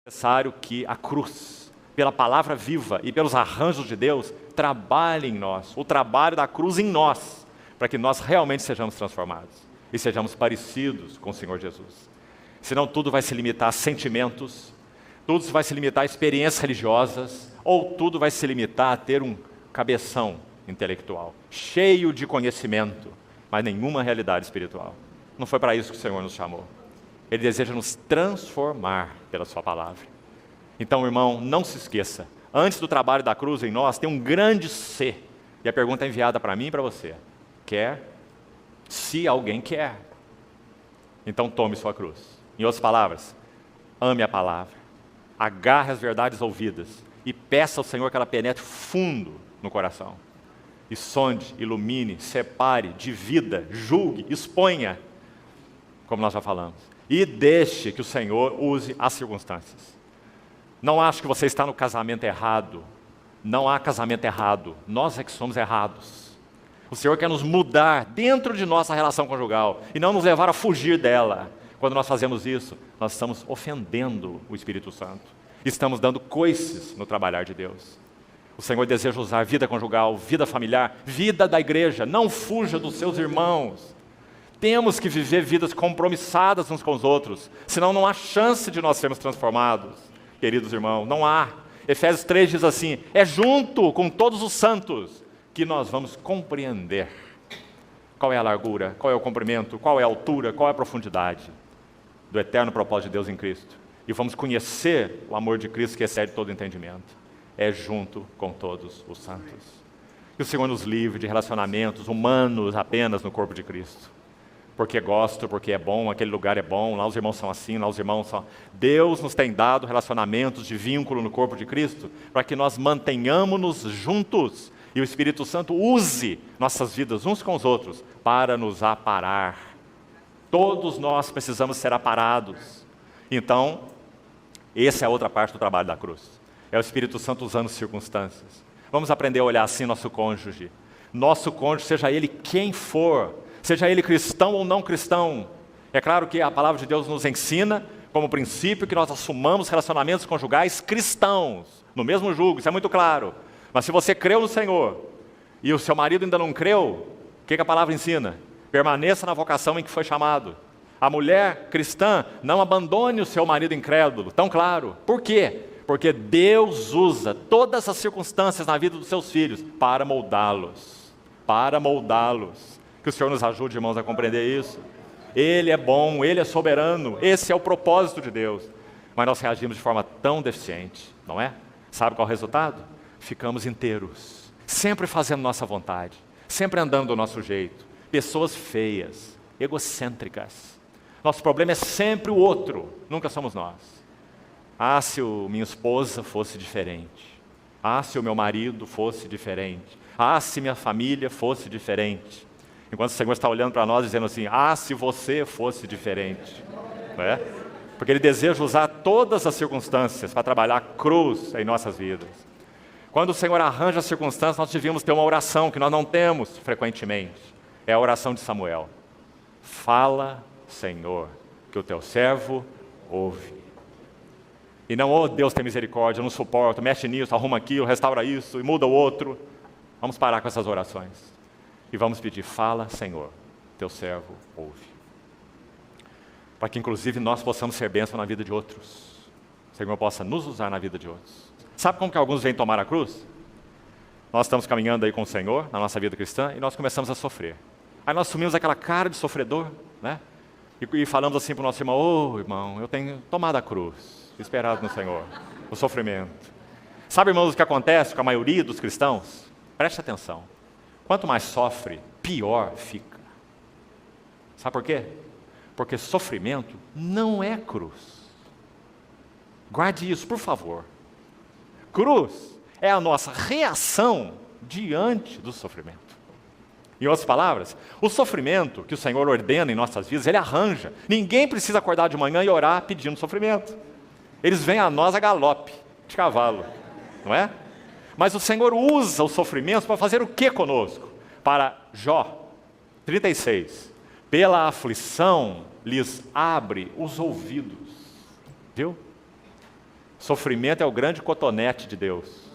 necessário que a cruz, pela palavra viva e pelos arranjos de Deus, trabalhe em nós, o trabalho da cruz em nós, para que nós realmente sejamos transformados e sejamos parecidos com o Senhor Jesus. Senão tudo vai se limitar a sentimentos, tudo vai se limitar a experiências religiosas, ou tudo vai se limitar a ter um cabeção intelectual, cheio de conhecimento, mas nenhuma realidade espiritual. Não foi para isso que o Senhor nos chamou. Ele deseja nos transformar pela sua palavra. Então, irmão, não se esqueça, antes do trabalho da cruz em nós, tem um grande C. E a pergunta é enviada para mim e para você. Quer? Se alguém quer. Então tome sua cruz. Em outras palavras, ame a palavra, agarre as verdades ouvidas e peça ao Senhor que ela penetre fundo no coração. E sonde, ilumine, separe, divida, julgue, exponha, como nós já falamos. E deixe que o Senhor use as circunstâncias. Não acho que você está no casamento errado. Não há casamento errado. Nós é que somos errados. O Senhor quer nos mudar dentro de nossa relação conjugal e não nos levar a fugir dela. Quando nós fazemos isso, nós estamos ofendendo o Espírito Santo. Estamos dando coices no trabalhar de Deus. O Senhor deseja usar vida conjugal, vida familiar, vida da igreja. Não fuja dos seus irmãos. Temos que viver vidas compromissadas uns com os outros, senão não há chance de nós sermos transformados, queridos irmãos, não há. Efésios 3 diz assim, é junto com todos os santos que nós vamos compreender qual é a largura, qual é o comprimento, qual é a altura, qual é a profundidade do eterno propósito de Deus em Cristo. E vamos conhecer o amor de Cristo que excede todo entendimento. É junto com todos os santos. Que o Senhor nos livre de relacionamentos humanos apenas no corpo de Cristo. Porque gosto, porque é bom, aquele lugar é bom, lá os irmãos são assim, lá os irmãos são... Deus nos tem dado relacionamentos de vínculo no corpo de Cristo, para que nós mantenhamos-nos juntos, e o Espírito Santo use nossas vidas uns com os outros, para nos aparar. Todos nós precisamos ser aparados. Então, essa é a outra parte do trabalho da cruz. É o Espírito Santo usando circunstâncias. Vamos aprender a olhar assim nosso cônjuge. Nosso cônjuge, seja ele quem for, seja ele cristão ou não cristão. É claro que a palavra de Deus nos ensina, como princípio, que nós assumamos relacionamentos conjugais cristãos, no mesmo jugo, isso é muito claro. Mas se você creu no Senhor, e o seu marido ainda não creu, o que a palavra ensina? Permaneça na vocação em que foi chamado. A mulher cristã, não abandone o seu marido incrédulo, tão claro. Por quê? Porque Deus usa todas as circunstâncias na vida dos seus filhos para moldá-los. Para moldá-los. Que o Senhor nos ajude, irmãos, a compreender isso. Ele é bom, Ele é soberano, esse é o propósito de Deus. Mas nós reagimos de forma tão deficiente, não é? Sabe qual é o resultado? Ficamos inteiros, sempre fazendo nossa vontade, sempre andando do nosso jeito. Pessoas feias, egocêntricas. Nosso problema é sempre o outro, nunca somos nós. Ah, se minha esposa fosse diferente. Ah, se o meu marido fosse diferente. Ah, se minha família fosse diferente. Enquanto o Senhor está olhando para nós dizendo assim, ah, se você fosse diferente. Não é? Porque Ele deseja usar todas as circunstâncias para trabalhar a cruz em nossas vidas. Quando o Senhor arranja as circunstâncias, nós devíamos ter uma oração que nós não temos frequentemente. É a oração de Samuel. Fala, Senhor, que o teu servo ouve. E não, oh Deus tem misericórdia, eu não suporto, mexe nisso, arruma aquilo, restaura isso e muda o outro. Vamos parar com essas orações. E vamos pedir, fala, Senhor, teu servo ouve. Para que inclusive nós possamos ser bênção na vida de outros. O Senhor possa nos usar na vida de outros. Sabe como que alguns vêm tomar a cruz? Nós estamos caminhando aí com o Senhor, na nossa vida cristã, e nós começamos a sofrer. Aí nós assumimos aquela cara de sofredor, né? E falamos assim para o nosso irmão, ô irmão, eu tenho tomado a cruz, esperado no Senhor, o sofrimento. Sabe, irmãos, o que acontece com a maioria dos cristãos? Preste atenção. Quanto mais sofre, pior fica. Sabe por quê? Porque sofrimento não é cruz. Guarde isso, por favor. Cruz é a nossa reação diante do sofrimento. Em outras palavras, o sofrimento que o Senhor ordena em nossas vidas, Ele arranja. Ninguém precisa acordar de manhã e orar pedindo sofrimento. Eles vêm a nós a galope, de cavalo, não é? Mas o Senhor usa o sofrimento para fazer o que conosco? Para Jó 36, pela aflição lhes abre os ouvidos. Viu? Sofrimento é o grande cotonete de Deus.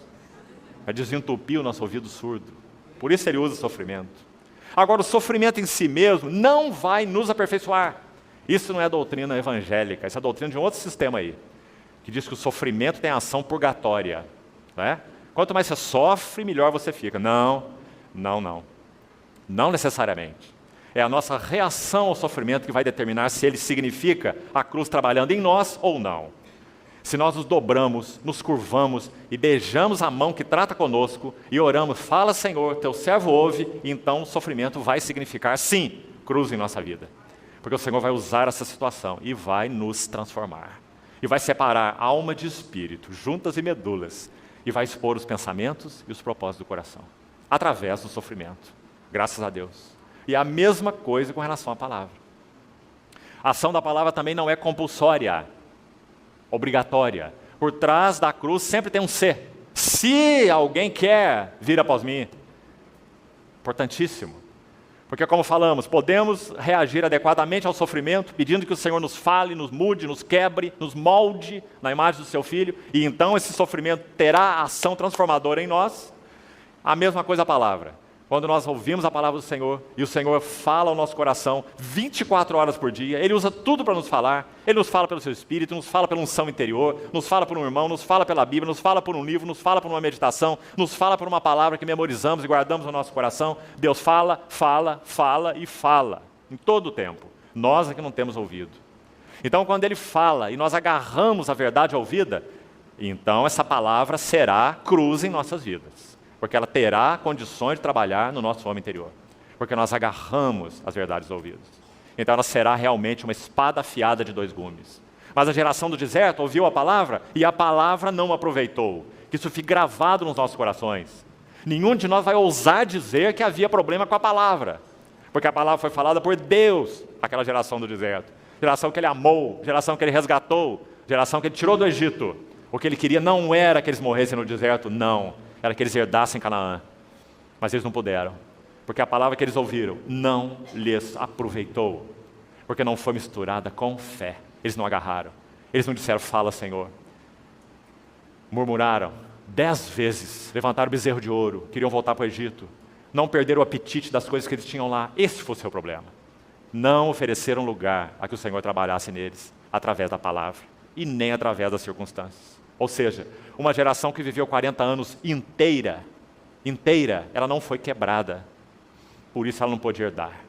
É desentupir o nosso ouvido surdo. Por isso ele usa o sofrimento. Agora, o sofrimento em si mesmo não vai nos aperfeiçoar. Isso não é doutrina evangélica, isso é doutrina de um outro sistema aí, que diz que o sofrimento tem ação purgatória. Né? Quanto mais você sofre, melhor você fica. Não necessariamente. É a nossa reação ao sofrimento que vai determinar se ele significa a cruz trabalhando em nós ou não. Se nós nos dobramos, nos curvamos e beijamos a mão que trata conosco e oramos, fala Senhor, teu servo ouve, então o sofrimento vai significar sim, cruz em nossa vida. Porque o Senhor vai usar essa situação e vai nos transformar. E vai separar alma de espírito, juntas e medulas, e vai expor os pensamentos e os propósitos do coração, através do sofrimento. Graças a Deus. E a mesma coisa com relação à palavra. A ação da palavra também não é compulsória, obrigatória. Por trás da cruz sempre tem um se. Se alguém quer vir após mim. Importantíssimo. Porque como falamos, podemos reagir adequadamente ao sofrimento, pedindo que o Senhor nos fale, nos mude, nos quebre, nos molde na imagem do seu Filho, e então esse sofrimento terá ação transformadora em nós. A mesma coisa a palavra. Quando nós ouvimos a palavra do Senhor, e o Senhor fala ao nosso coração 24 horas por dia, Ele usa tudo para nos falar, Ele nos fala pelo seu Espírito, nos fala pela unção interior, nos fala por um irmão, nos fala pela Bíblia, nos fala por um livro, nos fala por uma meditação, nos fala por uma palavra que memorizamos e guardamos no nosso coração. Deus fala, fala, fala e fala, em todo o tempo. Nós é que não temos ouvido. Então, quando Ele fala e nós agarramos a verdade ouvida, então essa palavra será cruz em nossas vidas. Porque ela terá condições de trabalhar no nosso homem interior. Porque nós agarramos as verdades ouvidas. Então ela será realmente uma espada afiada de dois gumes. Mas a geração do deserto ouviu a palavra e a palavra não aproveitou. Que isso fique gravado nos nossos corações. Nenhum de nós vai ousar dizer que havia problema com a palavra. Porque a palavra foi falada por Deus, aquela geração do deserto. Geração que Ele amou, geração que Ele resgatou, geração que Ele tirou do Egito. O que Ele queria não era que eles morressem no deserto, não. Era que eles herdassem Canaã, mas eles não puderam, porque a palavra que eles ouviram não lhes aproveitou, porque não foi misturada com fé. Eles não agarraram, eles não disseram, fala Senhor. Murmuraram 10 vezes, levantaram o bezerro de ouro, queriam voltar para o Egito, não perderam o apetite das coisas que eles tinham lá. Esse foi o seu problema. Não ofereceram lugar a que o Senhor trabalhasse neles, através da palavra, e nem através das circunstâncias. Ou seja, uma geração que viveu 40 anos inteira, ela não foi quebrada. Por isso ela não pôde herdar.